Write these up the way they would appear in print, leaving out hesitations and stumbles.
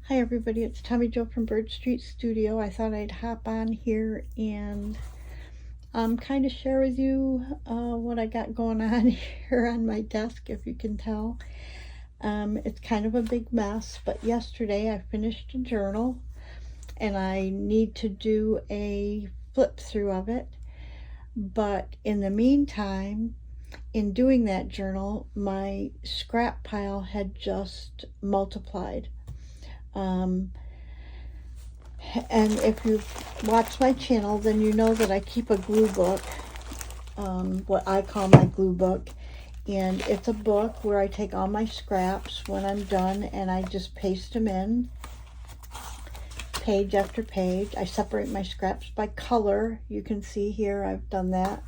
Hi everybody, it's Tommy Jo from Bird Street Studio. I thought I'd hop on here and kind of share with you what I got going on here on my desk, if you can tell. It's kind of a big mess, but yesterday I finished a journal and I need to do a flip through of it. But in the meantime, in doing that journal, my scrap pile had just multiplied. And if you've watched my channel, then you know that I keep a glue book, what I call my glue book. And it's a book where I take all my scraps when I'm done and I just paste them in, page after page. I separate my scraps by color. You can see here I've done that.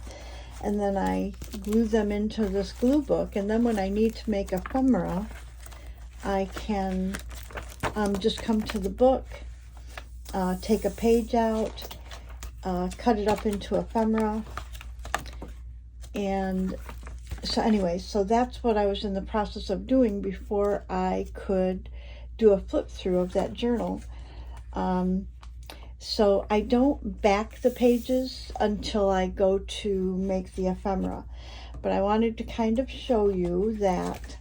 And then I glue them into this glue book. And then when I need to make ephemera, I can just come to the book, take a page out, cut it up into ephemera. And so anyway, so that's what I was in the process of doing before I could do a flip through of that journal. So I don't back the pages until I go to make the ephemera. But I wanted to kind of show you that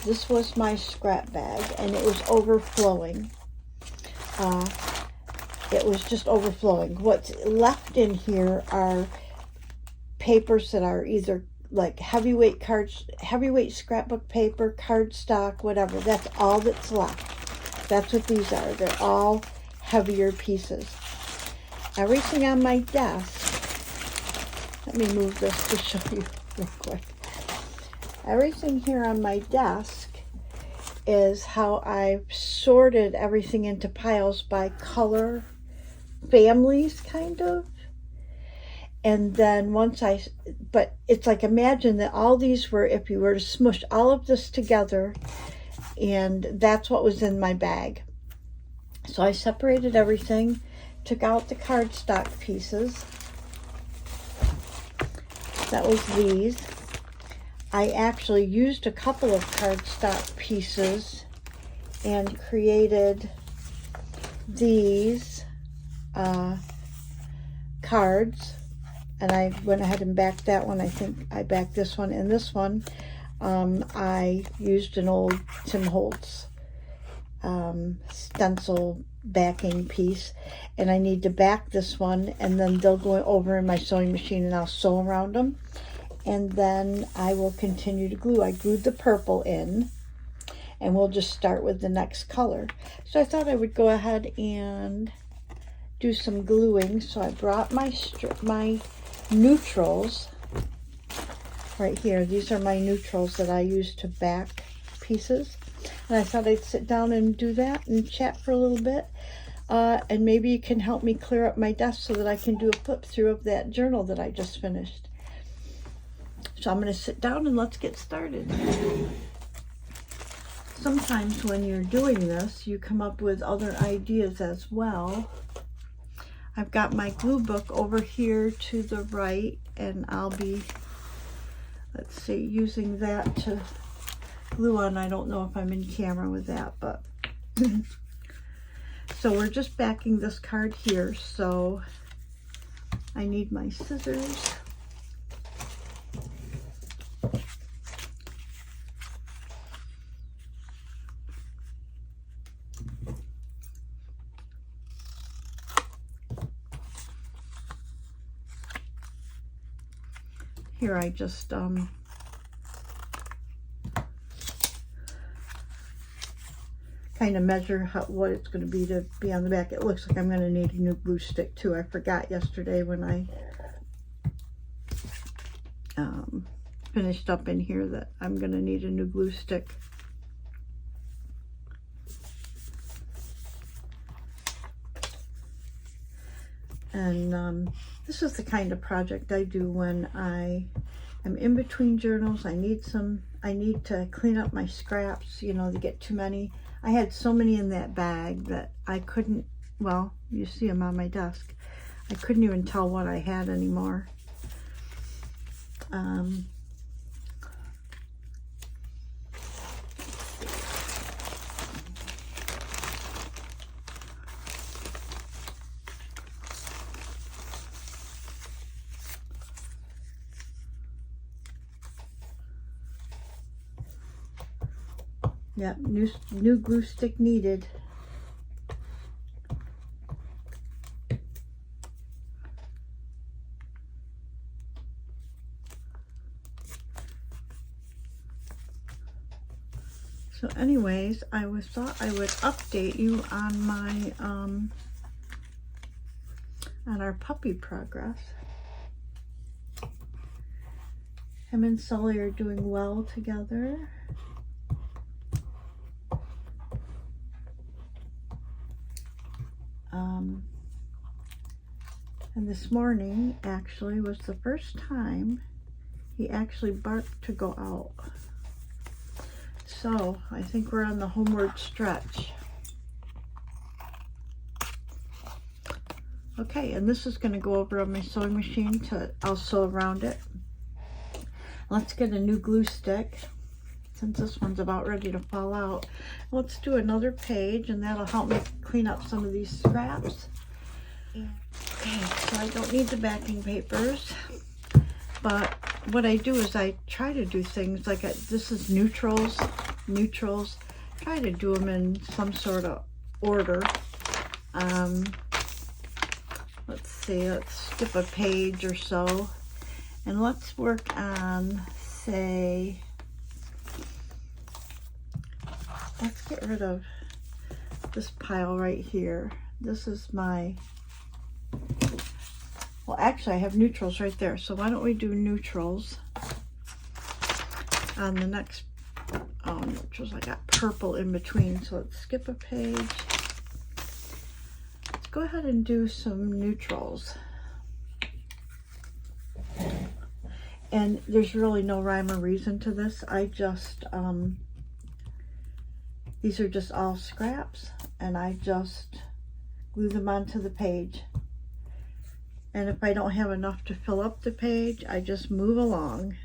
this was my scrap bag and it was overflowing. It was just overflowing. What's left in here are papers that are either like heavyweight scrapbook paper, cardstock, whatever. That's all that's left. That's what these are. They're all heavier pieces. Everything on my desk, let me move this to show you real quick. Everything here on my desk is how I've sorted everything into piles by color, families kind of. And then but it's like, imagine that all these were, if you were to smush all of this together, and that's what was in my bag. So I separated everything, took out the cardstock pieces. That was these. I actually used a couple of cardstock pieces and created these cards. And I went ahead and backed that one. I think I backed this one. And this one, I used an old Tim Holtz stencil backing piece. And I need to back this one. And then they'll go over in my sewing machine and I'll sew around them. And then I will continue to glue. I glued the purple in. And we'll just start with the next color. So I thought I would go ahead and do some gluing. So I brought my neutrals right here. These are my neutrals that I use to back pieces. And I thought I'd sit down and do that and chat for a little bit. And maybe you can help me clear up my desk so that I can do a flip through of that journal that I just finished. So I'm going to sit down and let's get started. Sometimes when you're doing this, you come up with other ideas as well. I've got my glue book over here to the right, and I'll be, let's see, using that to glue on. I don't know if I'm in camera with that, but so we're just backing this card here. So I need my scissors. Here I just kind of measure what it's going to be on the back. It looks like I'm going to need a new glue stick too. I forgot yesterday when I finished up in here that I'm going to need a new glue stick. And this is the kind of project I do when I am in between journals. I need to clean up my scraps, you know, they get too many. I had so many in that bag that I couldn't, well, you see them on my desk. I couldn't even tell what I had anymore. Yeah, new glue stick needed. So anyways, I thought I would update you on my on our puppy progress. Him and Sully are doing well together. And this morning actually was the first time he actually barked to go out. So I think we're on the homeward stretch. Okay, and this is going to go over on my sewing machine I'll sew around it. Let's get a new glue stick since this one's about ready to fall out. Let's do another page, and that'll help me clean up some of these scraps. Okay, so I don't need the backing papers, but what I do is I try to do things like this is neutrals, try to do them in some sort of order. Let's see, let's skip a page or so, and let's work on, say, let's get rid of this pile right here. This is my, well, actually I have neutrals right there, so why don't we do neutrals on the next, oh, neutrals, I got purple in between, so let's skip a page. Let's go ahead and do some neutrals. And there's really no rhyme or reason to this. I just, these are just all scraps, and I just glue them onto the page. And if I don't have enough to fill up the page, I just move along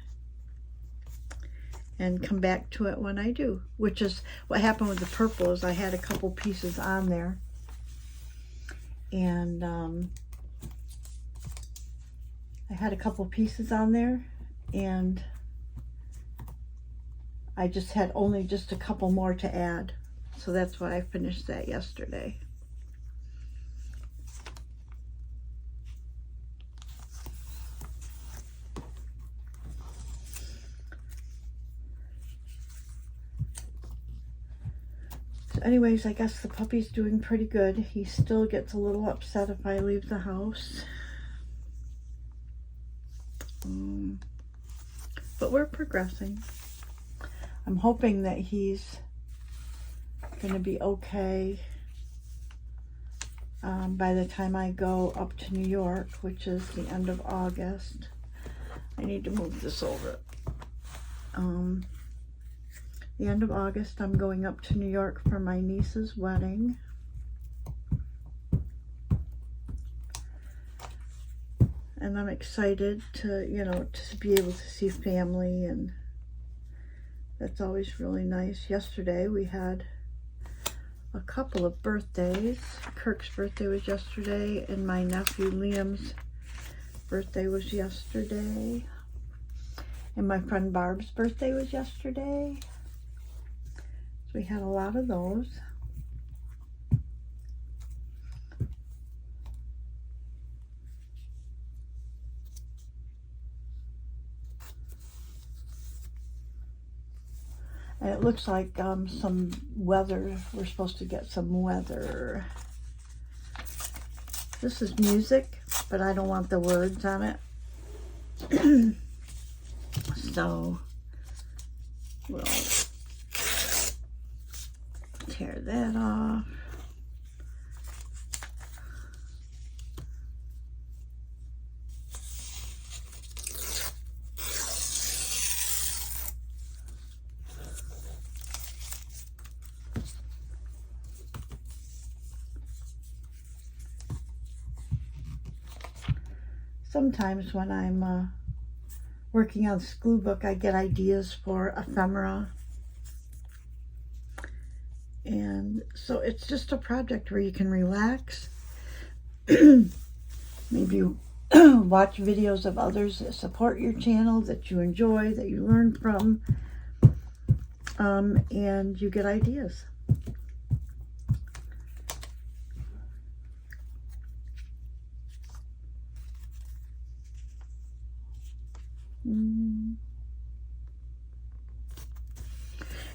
and come back to it when I do, which is what happened with the purple. Is I had a couple pieces on there, and and I just had only just a couple more to add, so that's why I finished that yesterday. Anyways, I guess the puppy's doing pretty good. He still gets a little upset if I leave the house. But we're progressing. I'm hoping that he's going to be okay by the time I go up to New York, which is the end of August. I need to move this over. The end of August, I'm going up to New York for my niece's wedding. And I'm excited to, to be able to see family, and that's always really nice. Yesterday we had a couple of birthdays. Kirk's birthday was yesterday, and my nephew Liam's birthday was yesterday. And my friend Barb's birthday was yesterday. So we had a lot of those. And it looks like some weather. We're supposed to get some weather. This is music, but I don't want the words on it. So we'll tear that off. Sometimes when I'm working on this Gluebook, I get ideas for ephemera. And so it's just a project where you can relax. Maybe watch videos of others that support your channel, that you enjoy, that you learn from. and you get ideas.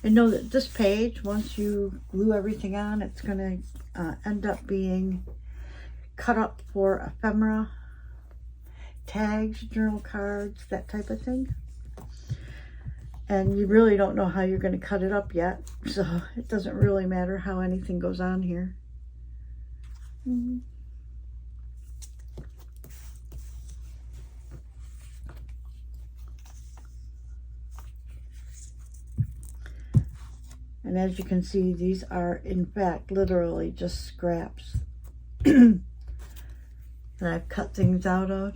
And know that this page, once you glue everything on, it's going to end up being cut up for ephemera, tags, journal cards, that type of thing. And you really don't know how you're going to cut it up yet, so it doesn't really matter how anything goes on here. And as you can see, these are in fact literally just scraps that I've cut things out of.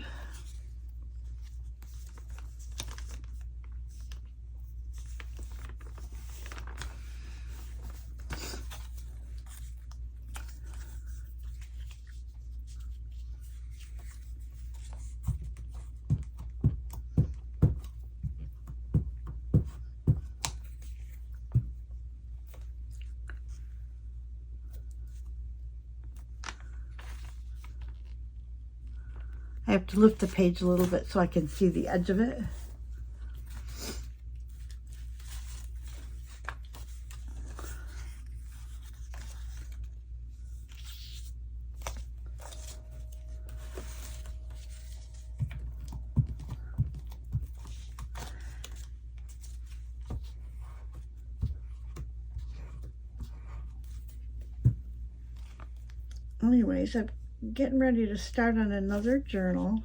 I have to lift the page a little bit so I can see the edge of it. Anyways, I'm getting ready to start on another journal.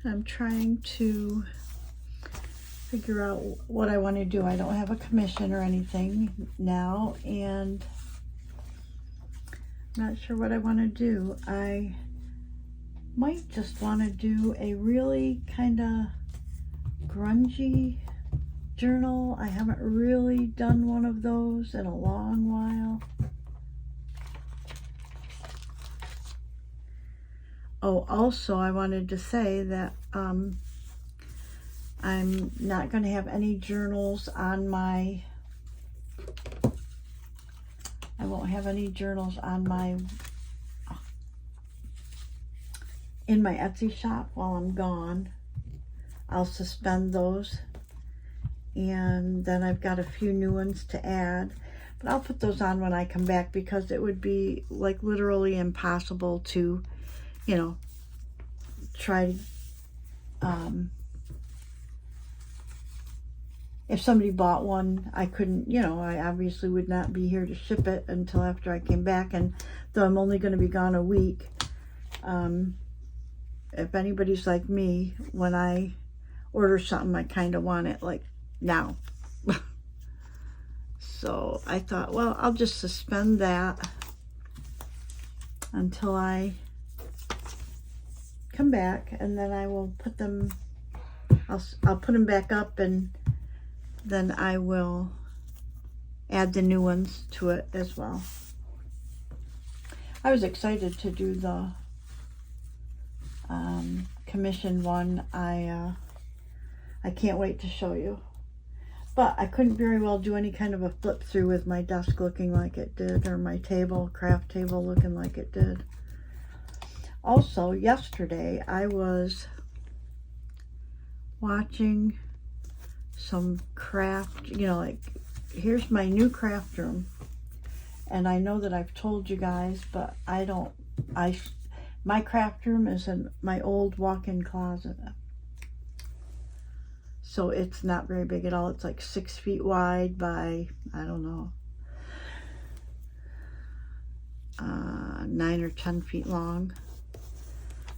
I'm trying to figure out what I want to do. I don't have a commission or anything now, and I'm not sure what I want to do. I might just want to do a really kind of grungy journal. I haven't really done one of those in a long while. Oh, also I wanted to say that I'm not going to have any journals on my, I won't have any journals on my, in my Etsy shop while I'm gone. I'll suspend those, and then I've got a few new ones to add, but I'll put those on when I come back, because it would be like literally impossible to, you know, try if somebody bought one, I couldn't, you know, I obviously would not be here to ship it until after I came back, and though I'm only going to be gone a week, if anybody's like me, when I order something, I kind of want it like now. So I thought, well, I'll just suspend that until I come back, and then I will put them, I'll put them back up, and then I will add the new ones to it as well. I was excited to do the commission one. I can't wait to show you. But I couldn't very well do any kind of a flip through with my desk looking like it did, or my table, craft table looking like it did. Also, yesterday I was watching some craft, you know, like, here's my new craft room. And I know that I've told you guys, but my craft room is in my old walk-in closet. So it's not very big at all. It's like 6 feet wide by, I don't know, 9 or 10 feet long.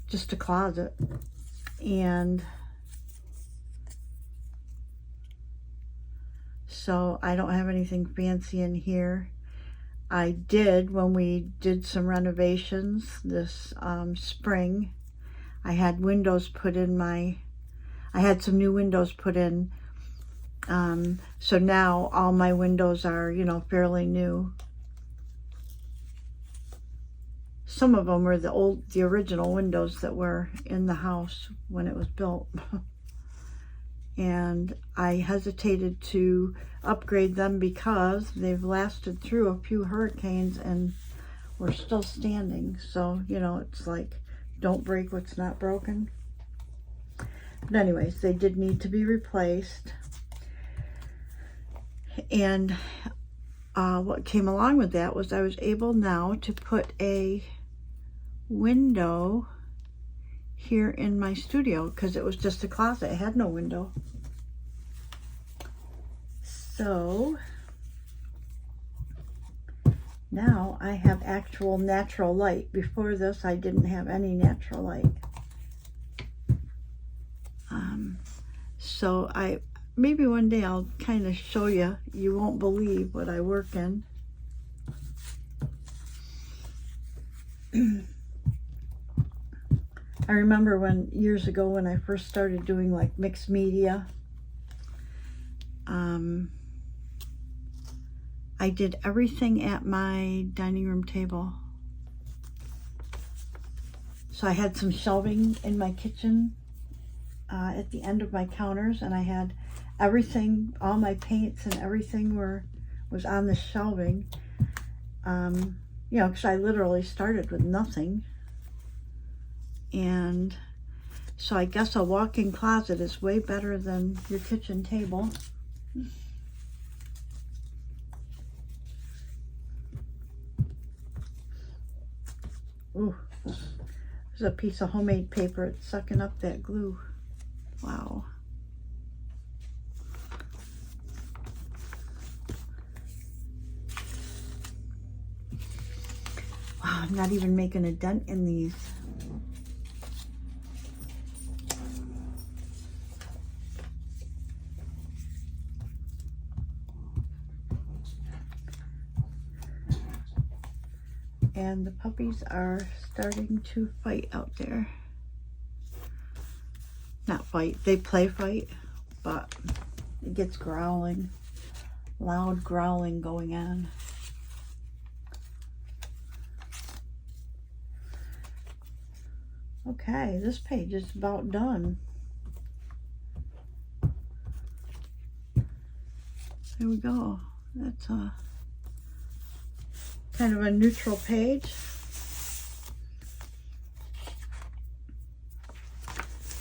Just a closet. And so I don't have anything fancy in here. I did, when we did some renovations this spring, I had windows put in I had some new windows put in. So now all my windows are, you know, fairly new. Some of them were the original windows that were in the house when it was built. and I hesitated to upgrade them because they've lasted through a few hurricanes and we're still standing. So, you know, it's like, don't break what's not broken. But anyways, they did need to be replaced. And what came along with that was I was able now to put a window here in my studio, because it was just a closet. It had no window. So now I have actual natural light. Before this, I didn't have any natural light. So maybe one day I'll kind of show you. You won't believe what I work in. I remember years ago when I first started doing like mixed media, I did everything at my dining room table. So I had some shelving in my kitchen at the end of my counters, and I had everything, all my paints and everything was on the shelving. You know, because I literally started with nothing. And so I guess a walk-in closet is way better than your kitchen table. Ooh, there's a piece of homemade paper. It's sucking up that glue. Wow. Wow, I'm not even making a dent in these. And the puppies are starting to fight out there. Not fight, they play fight, but it gets growling, loud growling going on. Okay, this page is about done. There we go. That's a kind of a neutral page.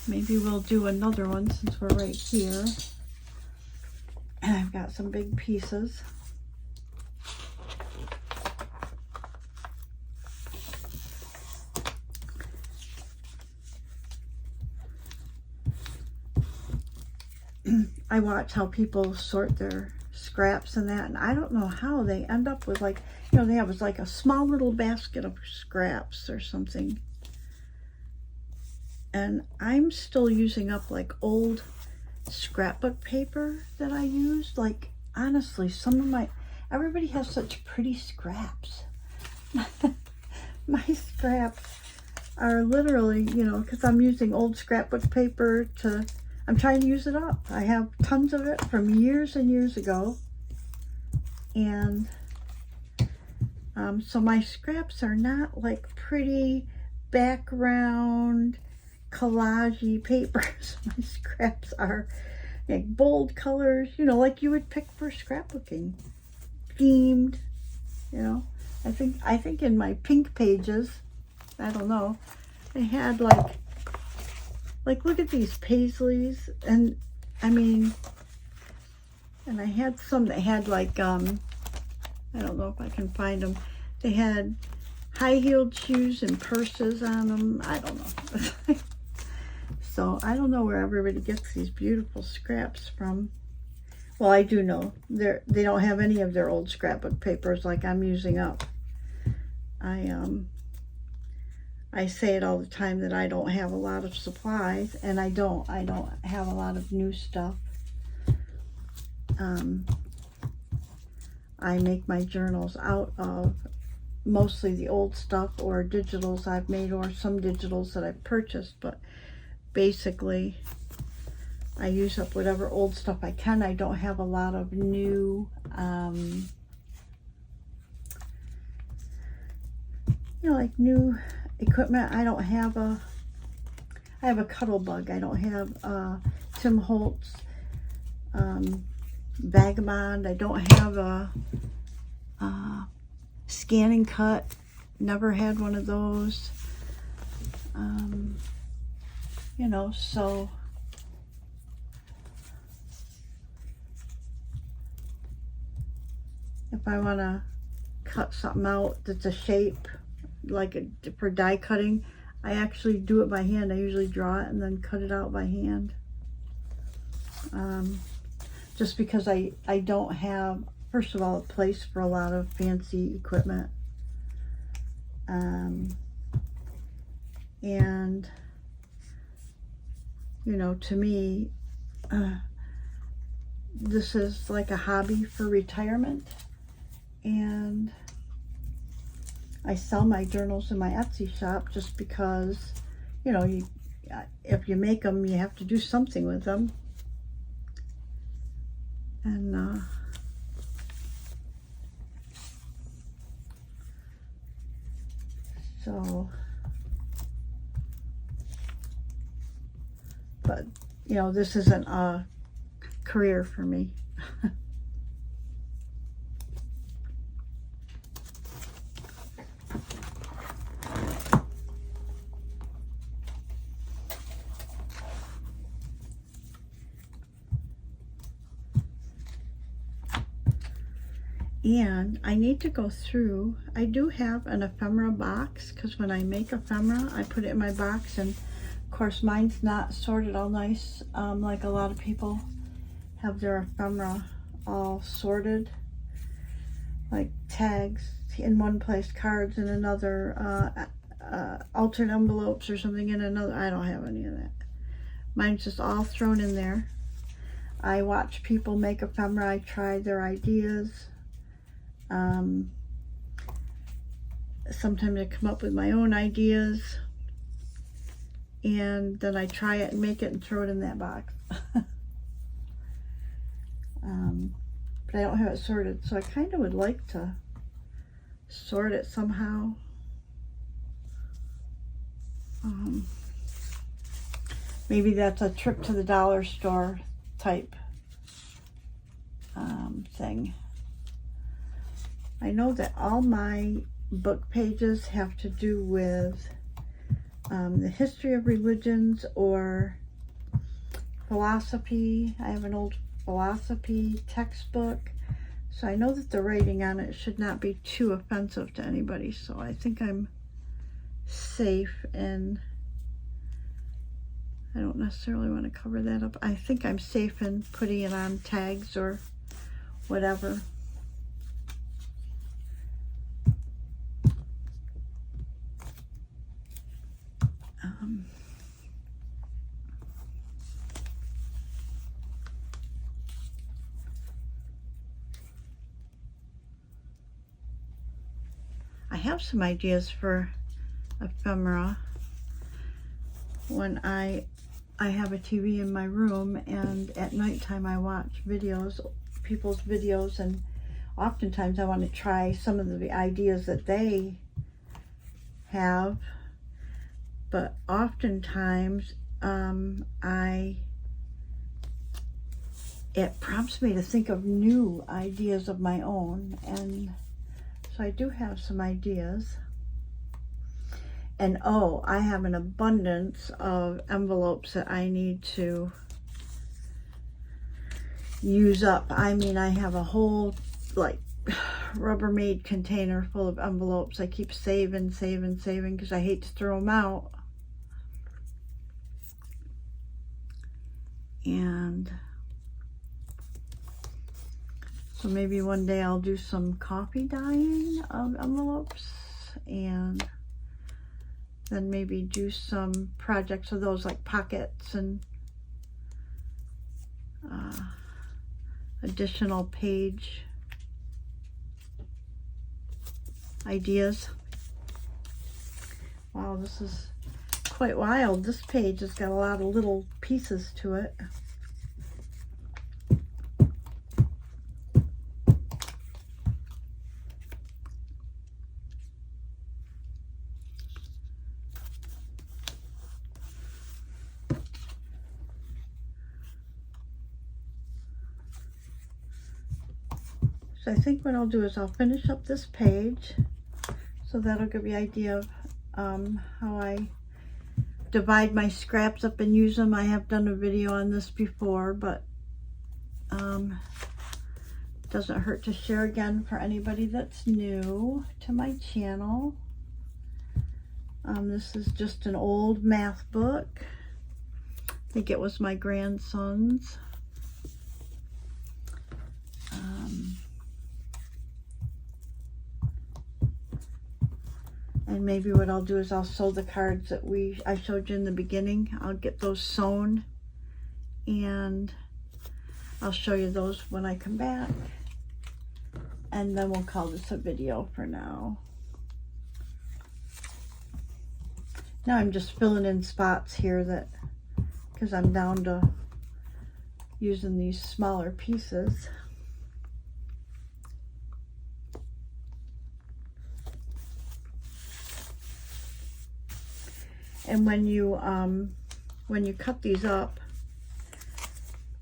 Maybe we'll do another one since we're right here. And I've got some big pieces. I watch how people sort their scraps and that, and I don't know how they end up with, like, you know, they have like a small little basket of scraps or something. And I'm still using up like old scrapbook paper that I used. Like, honestly, everybody has such pretty scraps. My scraps are literally, you know, because I'm using old scrapbook paper I'm trying to use it up. I have tons of it from years and years ago. And so my scraps are not like pretty background collage-y papers. My scraps are like bold colors, you know, like you would pick for scrapbooking. Themed, you know. I think in my pink pages, I don't know, I had like look at these paisleys, and I mean, and I had some that had like, I don't know if I can find them. They had high-heeled shoes and purses on them. I don't know. So I don't know where everybody gets these beautiful scraps from. Well, I do know. They don't have any of their old scrapbook papers like I'm using up. I say it all the time that I don't have a lot of supplies, and I don't have a lot of new stuff. I make my journals out of mostly the old stuff or digitals I've made, or some digitals that I've purchased, but basically I use up whatever old stuff I can. I don't have a lot of new, you know, like new equipment. I have a Cuttlebug. I don't have Tim Holtz Vagabond. I don't have a scanning cut. Never had one of those. You know, so if I want to cut something out that's a shape, like for die cutting, I actually do it by hand. I usually draw it and then cut it out by hand. Just because I don't have, first of all, a place for a lot of fancy equipment. And, you know, to me, this is like a hobby for retirement. And I sell my journals in my Etsy shop just because, you know, if you make them, you have to do something with them. And so, but, you know, this isn't a career for me. And I need to go through, I do have an ephemera box, because when I make ephemera, I put it in my box, and of course mine's not sorted all nice, like a lot of people have their ephemera all sorted, like tags in one place, cards in another, altered envelopes or something in another. I don't have any of that. Mine's just all thrown in there. I watch people make ephemera. I try their ideas. Sometimes I come up with my own ideas, and then I try it and make it and throw it in that box. But I don't have it sorted, so I kind of would like to sort it somehow. Maybe that's a trip to the dollar store type thing. I know that all my book pages have to do with the history of religions or philosophy. I have an old philosophy textbook, so I know that the writing on it should not be too offensive to anybody, so I think I'm safe, and I don't necessarily want to cover that up. I think I'm safe in putting it on tags or whatever. I have some ideas for ephemera. When I have a TV in my room, and at nighttime I watch videos, people's videos, and oftentimes I want to try some of the ideas that they have, but oftentimes it prompts me to think of new ideas of my own, and so I do have some ideas. And oh, I have an abundance of envelopes that I need to use up. I mean, I have a whole like Rubbermaid container full of envelopes. I keep saving because I hate to throw them out. And so maybe one day I'll do some coffee dyeing of envelopes, and then maybe do some projects of those, like pockets and additional page ideas. Wow, this is quite wild. This page has got a lot of little pieces to it. So I think what I'll do is I'll finish up this page. So that'll give you an idea of how I divide my scraps up and use them. I have done a video on this before, but doesn't hurt to share again for anybody that's new to my channel. This is just an old math book. I think it was my grandson's. And maybe what I'll do is I'll sew the cards that I showed you in the beginning. I'll get those sewn and I'll show you those when I come back. And then we'll call this a video for now. Now I'm just filling in spots here because I'm down to using these smaller pieces. And when you cut these up,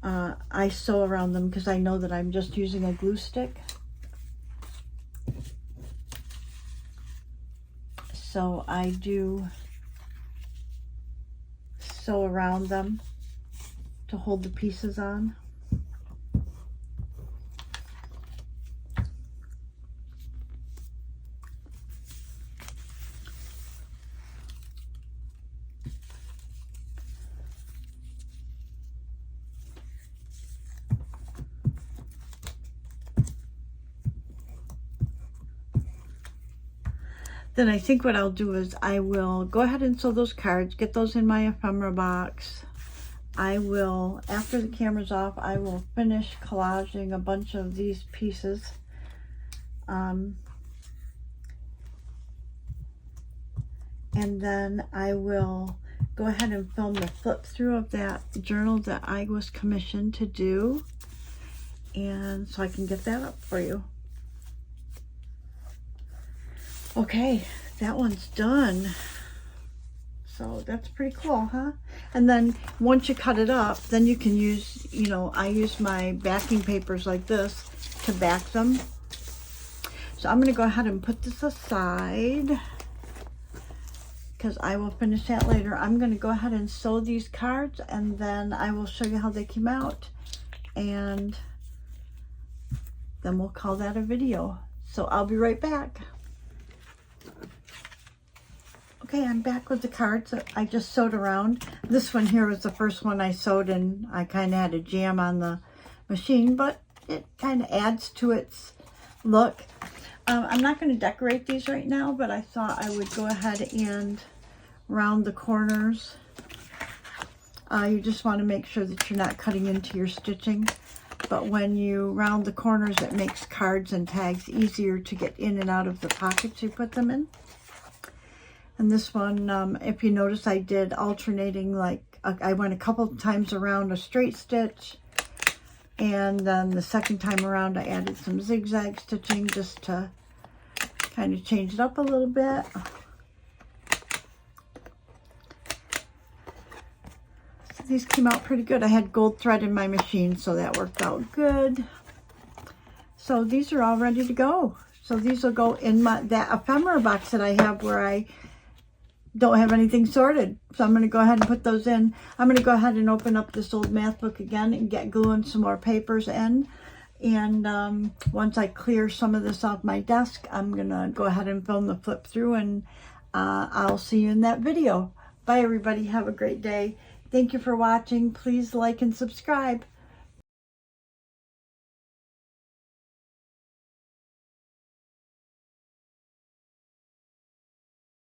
I sew around them because I know that I'm just using a glue stick. So I do sew around them to hold the pieces on. Then I think what I'll do is I will go ahead and sew those cards, get those in my ephemera box. I will, after the camera's off, I will finish collaging a bunch of these pieces. And then I will go ahead and film the flip through of that journal that I was commissioned to do. And so I can get that up for you. Okay, that one's done. So that's pretty cool, huh? And then once you cut it up, then you can use, you know, I use my backing papers like this to back them. So I'm going to go ahead and put this aside because I will finish that later. I'm going to go ahead and sew these cards and then I will show you how they came out. And then we'll call that a video. So I'll be right back. Okay, I'm back with the cards that I just sewed around. This one here was the first one I sewed and I kind of had a jam on the machine, but it kind of adds to its look. I'm not going to decorate these right now, but I thought I would go ahead and round the corners. You just want to make sure that you're not cutting into your stitching. But when you round the corners, it makes cards and tags easier to get in and out of the pockets you put them in. And this one, if you notice, I did alternating, like I went a couple times around a straight stitch. And then the second time around, I added some zigzag stitching just to kind of change it up a little bit. So these came out pretty good. I had gold thread in my machine, so that worked out good. So these are all ready to go. So these will go in that ephemera box that I have where I don't have anything sorted. So I'm going to go ahead and put those in. I'm going to go ahead and open up this old math book again and get glue and some more papers in. And once I clear some of this off my desk, I'm going to go ahead and film the flip through and I'll see you in that video. Bye everybody. Have a great day. Thank you for watching. Please like and subscribe.